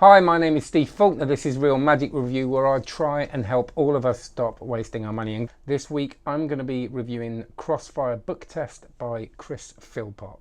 Hi, my name is Steve Faulkner. This is Real Magic Review, where I try and help all of us stop wasting our money. And this week I'm going to be reviewing Crossfire Booktest by Philpott.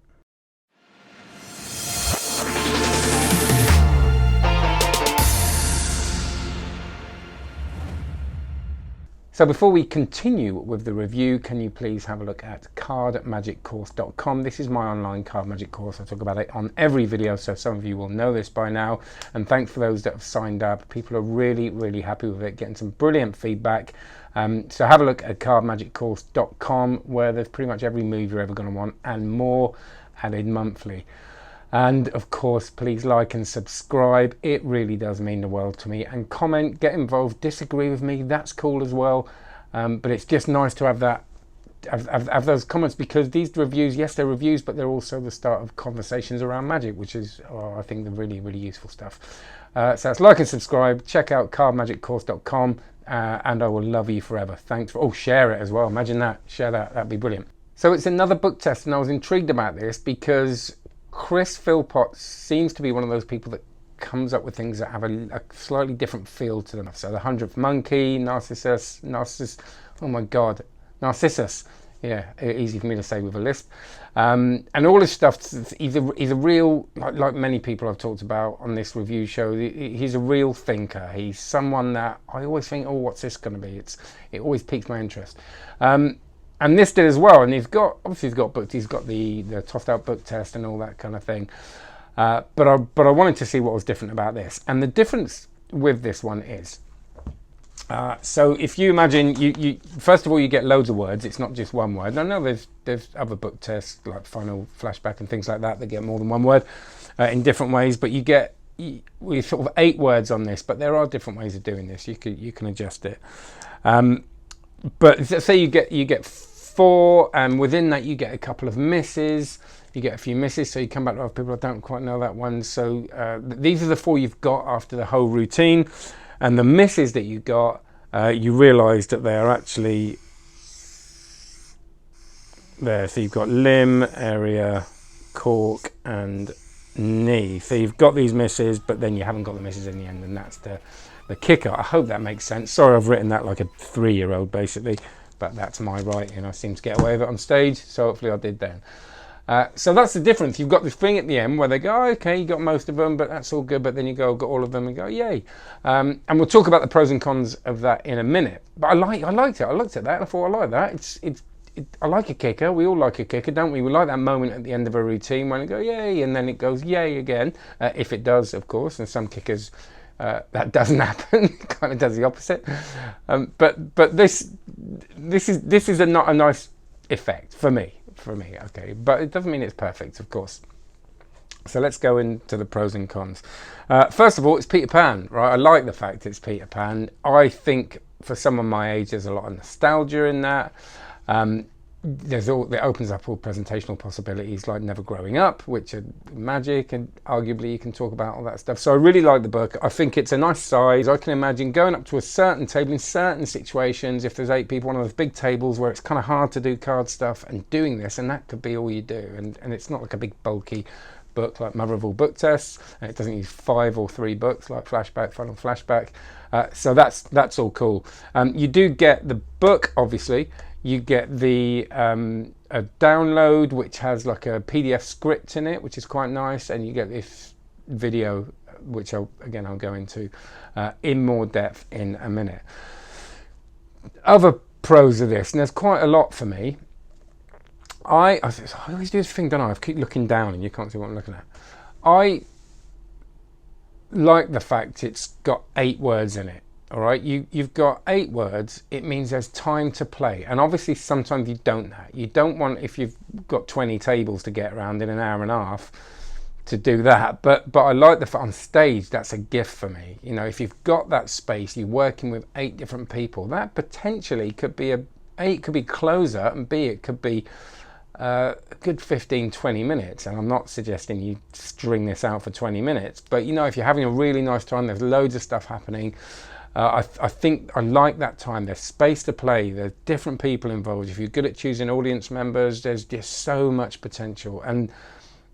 So before we continue with the review, can you please have a look at cardmagiccourse.com. This is my online card magic course. I talk about it on every video, so some of you will know this by now. And thanks for those that have signed up. People are really happy with it, getting some brilliant feedback. So have a look at cardmagiccourse.com, where there's pretty much every move you're ever going to want and more added monthly. And of course, please like and subscribe. It really does mean the world to me. And comment, get involved, disagree with me, that's cool as well. But it's just nice to have that, have those comments, because these reviews, yes, they're reviews, but they're also the start of conversations around magic, which is, I think, the really useful stuff. So it's like and subscribe, check out cardmagiccourse.com, and I will love you forever. Thanks for, share it as well. Imagine that, share that, that'd be brilliant. So it's another book test, and I was intrigued about this because Philpott seems to be one of those people that comes up with things that have a slightly different feel to them. So the 100th Monkey, Narcissus, oh my God, Narcissus. Yeah, easy for me to say with a lisp. And all this stuff, he's a real, like many people I've talked about on this review show, he's a real thinker. He's someone that I always think, oh, what's this going to be? It always piques my interest. And this did as well, and he's got books. He's got the tossed out book test and all that kind of thing. But I wanted to see what was different about this. And the difference with this one is, so if you imagine, you first of all you get loads of words. It's not just one word. I know there's other book tests like Final Flashback and things like that get more than one word in different ways. But we sort of 8 words on this. But there are different ways of doing this. You can adjust it. But say you get 4, and within that you get a couple of misses. You get a few misses, so you come back to other people. I don't quite know that one. So these are the 4 you've got after the whole routine, and the misses that you got, you realise that they are actually there. So you've got limb, area, cork, and knee. So you've got these misses, but then you haven't got the misses in the end, and that's the kicker. I hope that makes sense. Sorry, I've written that like a 3-year-old basically, but that's my writing. I seem to get away with it on stage, so hopefully I did then. So that's the difference. You've got this thing at the end where they go, okay, you got most of them, but that's all good. But then you got all of them and go, yay. And we'll talk about the pros and cons of that in a minute. But I liked it. I looked at that and I thought, I like that. I like a kicker. We all like a kicker, don't we? We like that moment at the end of a routine when it goes yay, and then it goes yay again, if it does, of course. And some kickers, that doesn't happen. It kind of does the opposite. But this is not a nice effect for me. Okay, but it doesn't mean it's perfect, of course. So let's go into the pros and cons. First of all, it's Peter Pan, right? I like the fact it's Peter Pan. I think for someone my age, there's a lot of nostalgia in that. It opens up all presentational possibilities like Never Growing Up, which are magic, and arguably you can talk about all that stuff. So I really like the book. I think it's a nice size. I can imagine going up to a certain table in certain situations, if there's 8 people, one of those big tables where it's kind of hard to do card stuff, and doing this, and that could be all you do. And it's not like a big bulky book like Mother of All Book Tests, and it doesn't use 5 or 3 books like Flashback, Final Flashback. So that's all cool. You do get the book, obviously. You get the a download, which has like a PDF script in it, which is quite nice, and you get this video, which I'll go into in more depth in a minute. Other pros of this, and there's quite a lot for me. I always do this thing, don't I? I keep looking down and you can't see what I'm looking at. I like the fact it's got 8 words in it. All right, you've got 8 words. It means there's time to play, and obviously sometimes you don't that. You don't want, if you've got 20 tables to get around in an hour and a half, to do that. But I like the fact on stage that's a gift for me. You know, if you've got that space, you're working with 8 different people. That potentially could be it could be closer, and B, it could be a good 15-20 minutes. And I'm not suggesting you string this out for 20 minutes, but you know, if you're having a really nice time, there's loads of stuff happening. I think I like that time. There's space to play. There's different people involved. If you're good at choosing audience members, there's just so much potential. And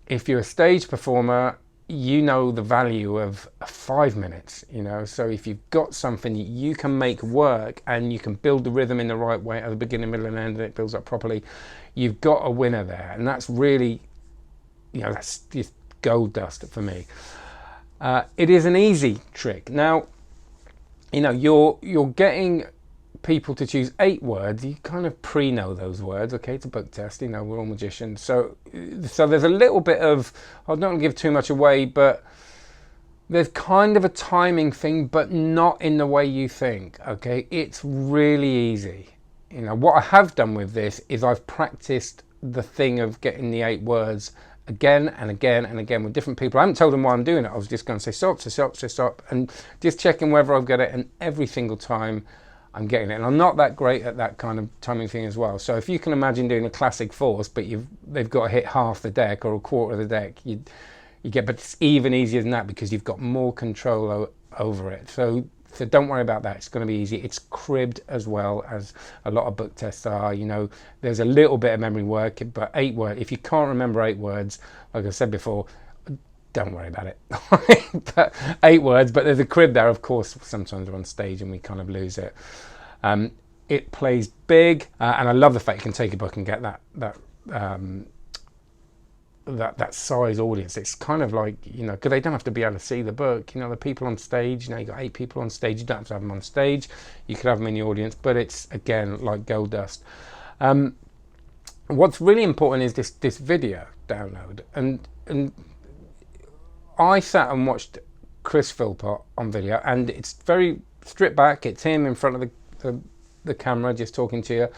if you're a stage performer, you know the value of 5 minutes, you know. So if you've got something you can make work and you can build the rhythm in the right way at the beginning, middle and end, and it builds up properly, you've got a winner there. And that's really, you know, that's just gold dust for me. It is an easy trick. Now, you know, you're getting people to choose 8 words. You kind of pre-know those words. Okay, it's a book test, you know, we're all magicians, so there's a little bit of, I don't want to give too much away, but there's kind of a timing thing, but not in the way you think. Okay, it's really easy. You know, what I have done with this is I've practiced the thing of getting the 8 words again and again and again with different people. I haven't told them why I'm doing it. I was just going to say stop, say stop, say stop, and just checking whether I've got it, and every single time I'm getting it. And I'm not that great at that kind of timing thing as well. So if you can imagine doing a classic force, but they've got to hit half the deck or a quarter of the deck, you get, but it's even easier than that because you've got more control over it. So don't worry about that. It's going to be easy. It's cribbed as well, as a lot of book tests are. You know, there's a little bit of memory work, but 8 words. If you can't remember 8 words, like I said before, don't worry about it. But 8 words, but there's a crib there. Of course, sometimes we're on stage and we kind of lose it. It plays big, and I love the fact you can take a book and get that size audience. It's kind of like, you know, because they don't have to be able to see the book. You know, the people on stage, you know, you got 8 people on stage. You don't have to have them on stage. You could have them in the audience, but it's, again, like gold dust. What's really important is this video download, and I sat and watched Chris Philpott on video, and it's very stripped back. It's him in front of the camera just talking to you.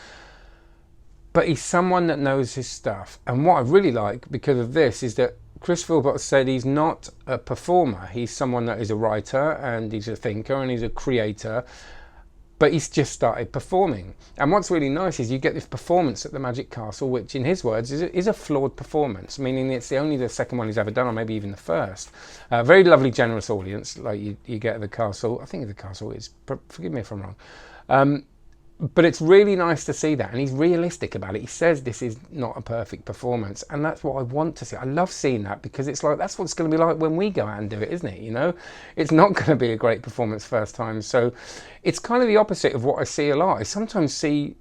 But he's someone that knows his stuff. And what I really like because of this is that Chris Philpott said he's not a performer. He's someone that is a writer, and he's a thinker, and he's a creator. But he's just started performing. And what's really nice is you get this performance at the Magic Castle, which in his words is a flawed performance, meaning it's only the second one he's ever done, or maybe even the first. Very lovely, generous audience like you get at the castle. I think the castle is, forgive me if I'm wrong. But it's really nice to see that, and he's realistic about it. He says this is not a perfect performance, and that's what I want to see. I love seeing that because it's like, that's what it's going to be like when we go out and do it, isn't it? You know, it's not going to be a great performance first time. So it's kind of the opposite of what I see a lot. I sometimes see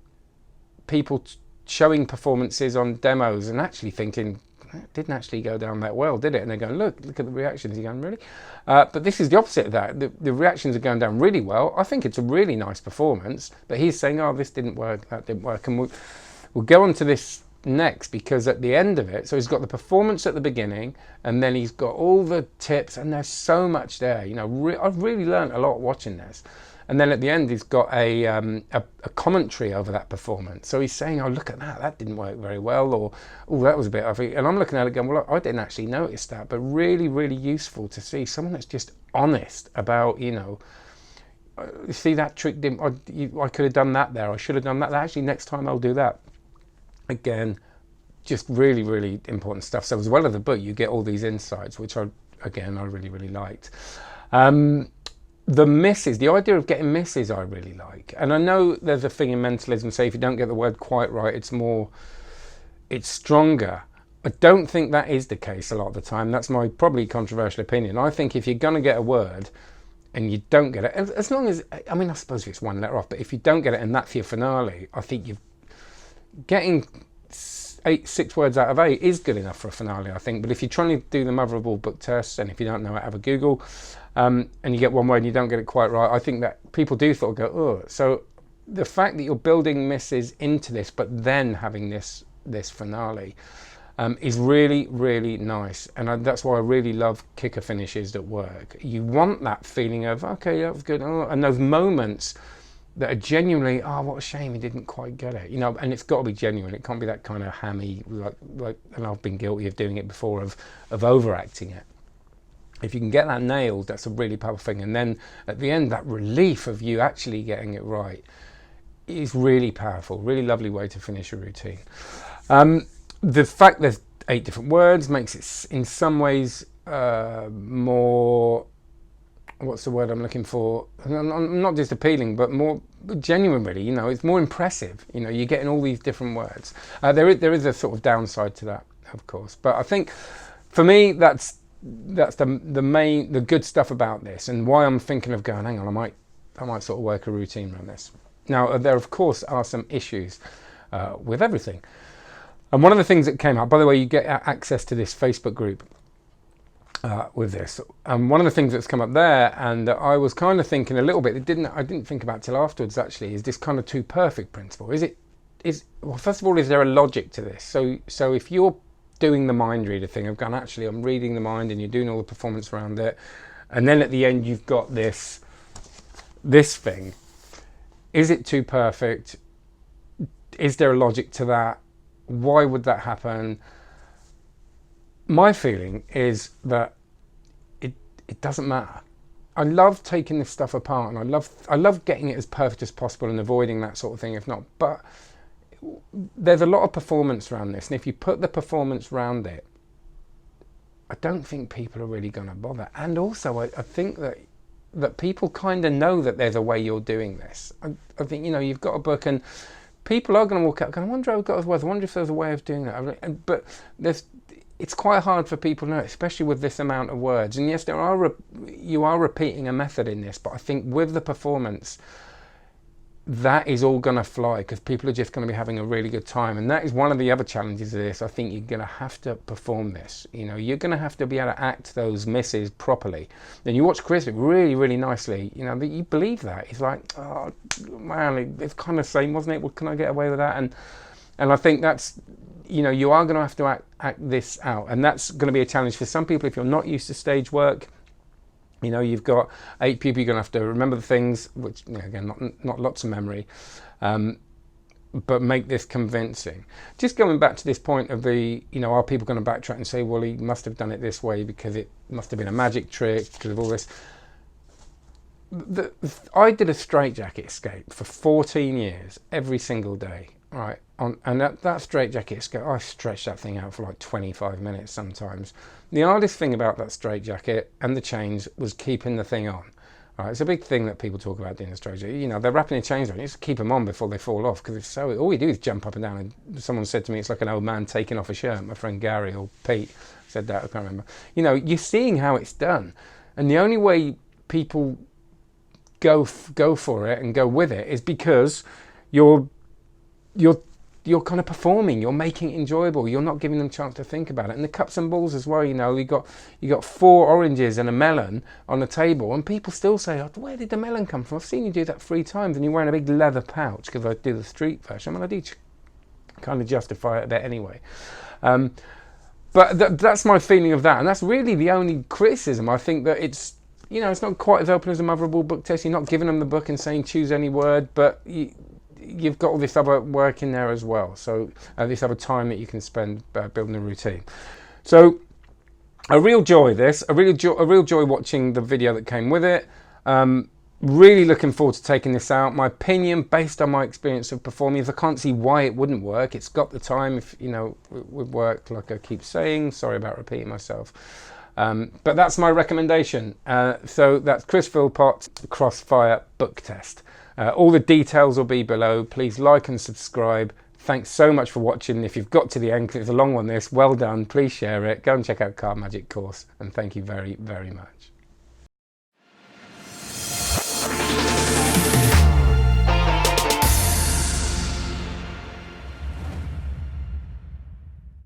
people showing performances on demos and actually thinking, it didn't actually go down that well, did it? And they're going, look at the reactions. You're going, really? But this is the opposite of that. The reactions are going down really well. I think it's a really nice performance, but he's saying, oh, this didn't work, that didn't work. And we'll go on to this next, because at the end of it, so he's got the performance at the beginning, and then he's got all the tips, and there's so much there. You know, I've really learned a lot watching this. And then at the end, he's got a commentary over that performance. So he's saying, oh, look at that, that didn't work very well, or, oh, that was a bit of it. And I'm looking at it going, well, I didn't actually notice that, but really, really useful to see someone that's just honest about, you know, see that trick, I could have done that there, I should have done that. Actually, next time I'll do that. Again, just really, really important stuff. So as well as the book, you get all these insights, which I really, really liked. The misses, the idea of getting misses, I really like. And I know there's a thing in mentalism, say if you don't get the word quite right, it's stronger. I don't think that is the case a lot of the time. That's my probably controversial opinion. I think if you're going to get a word and you don't get it, as long as, I mean, I suppose if it's one letter off, but if you don't get it and that's your finale, I think getting 6 words out of 8 is good enough for a finale, I think. But if you're trying to do the mother of all book tests, and if you don't know it, have a Google, and you get one word and you don't get it quite right, I think that people do sort of go, oh. So the fact that you're building misses into this, but then having this finale, is really, really nice. And that's why I really love kicker finishes that work. You want that feeling of, okay, that was good, oh, and those moments that are genuinely, oh, what a shame he didn't quite get it, you know. And it's got to be genuine. It can't be that kind of hammy, like. And I've been guilty of doing it before, of overacting it. If you can get that nailed, that's a really powerful thing. And then at the end, that relief of you actually getting it right is really powerful. Really lovely way to finish a routine. The fact there's 8 different words makes it in some ways more, what's the word I'm looking for? Not just appealing, but more genuine, really. You know, it's more impressive. You know, you're getting all these different words. There is a sort of downside to that, of course. But I think, for me, that's the good stuff about this, and why I'm thinking of going, hang on, I might sort of work a routine around this. Now, there of course are some issues with everything. And one of the things that came up, by the way, you get access to this Facebook group with this. And one of the things that's come up there, and I was kind of thinking a little bit, I didn't think about till afterwards actually, is this kind of too perfect principle. Well, first of all, is there a logic to this? So if you're doing the mind reader thing, I've gone, actually, I'm reading the mind, and you're doing all the performance around it, and then at the end you've got this thing. Is it too perfect? Is there a logic to that? Why would that happen? My feeling is that it doesn't matter. I love taking this stuff apart, and I love getting it as perfect as possible and avoiding that sort of thing if not. But there's a lot of performance around this, and if you put the performance around it, I don't think people are really going to bother. And also, I think that people kind of know that there's a way you're doing this. I think, you've got a book, and people are going to walk out going, I wonder how it got as well. I wonder if there's a way of doing that. But it's quite hard for people to know, especially with this amount of words. And yes, you are repeating a method in this, but I think with the performance, that is all going to fly, because people are just going to be having a really good time. And that is one of the other challenges of this. I think you're going to have to perform this. You're going to have to be able to act those misses properly. Then you watch Chris really, really nicely. That you believe that. It's like, oh man, it's kind of the same, wasn't it? Well, can I get away with that? And I think that's, you are going to have to act this out. And that's going to be a challenge for some people if you're not used to stage work. You've got 8 people, you're going to have to remember the things, which, again, not lots of memory, but make this convincing. Just going back to this point of are people going to backtrack and say, well, he must have done it this way because it must have been a magic trick because of all this. I did a straitjacket escape for 14 years, every single day, right? And that straitjacket escape, I stretched that thing out for like 25 minutes sometimes. The hardest thing about that straitjacket and the chains was keeping the thing on. Right, it's a big thing that people talk about doing the straitjacket. They're wrapping the chains on. You just keep them on before they fall off, because all you do is jump up and down. And someone said to me, it's like an old man taking off a shirt. My friend Gary or Pete said that, I can't remember. You're seeing how it's done, and the only way people go for it and go with it is because you're kind of performing, you're making it enjoyable, you're not giving them a chance to think about it. And the cups and balls as well, you got 4 oranges and a melon on the table, and people still say, oh, where did the melon come from? I've seen you do that 3 times, and you're wearing a big leather pouch, because I do the street version. I do kind of justify it a bit anyway. But that's my feeling of that, and that's really the only criticism. I think that it's not quite as open as a Motherable book test. You're not giving them the book and saying choose any word, but you've got all this other work in there as well. So this other time that you can spend building a routine. So a real joy a real joy watching the video that came with it. Really looking forward to taking this out. My opinion, based on my experience of performing, is I can't see why it wouldn't work. It's got the time, if it would work, like I keep saying. Sorry about repeating myself. But that's my recommendation. So that's Chris Philpott, Crossfire book test. All the details will be below. Please like and subscribe. Thanks so much for watching. If you've got to the end, 'cause it's a long one this, well done. Please share it. Go and check out Card Magic course. And thank you very, very much.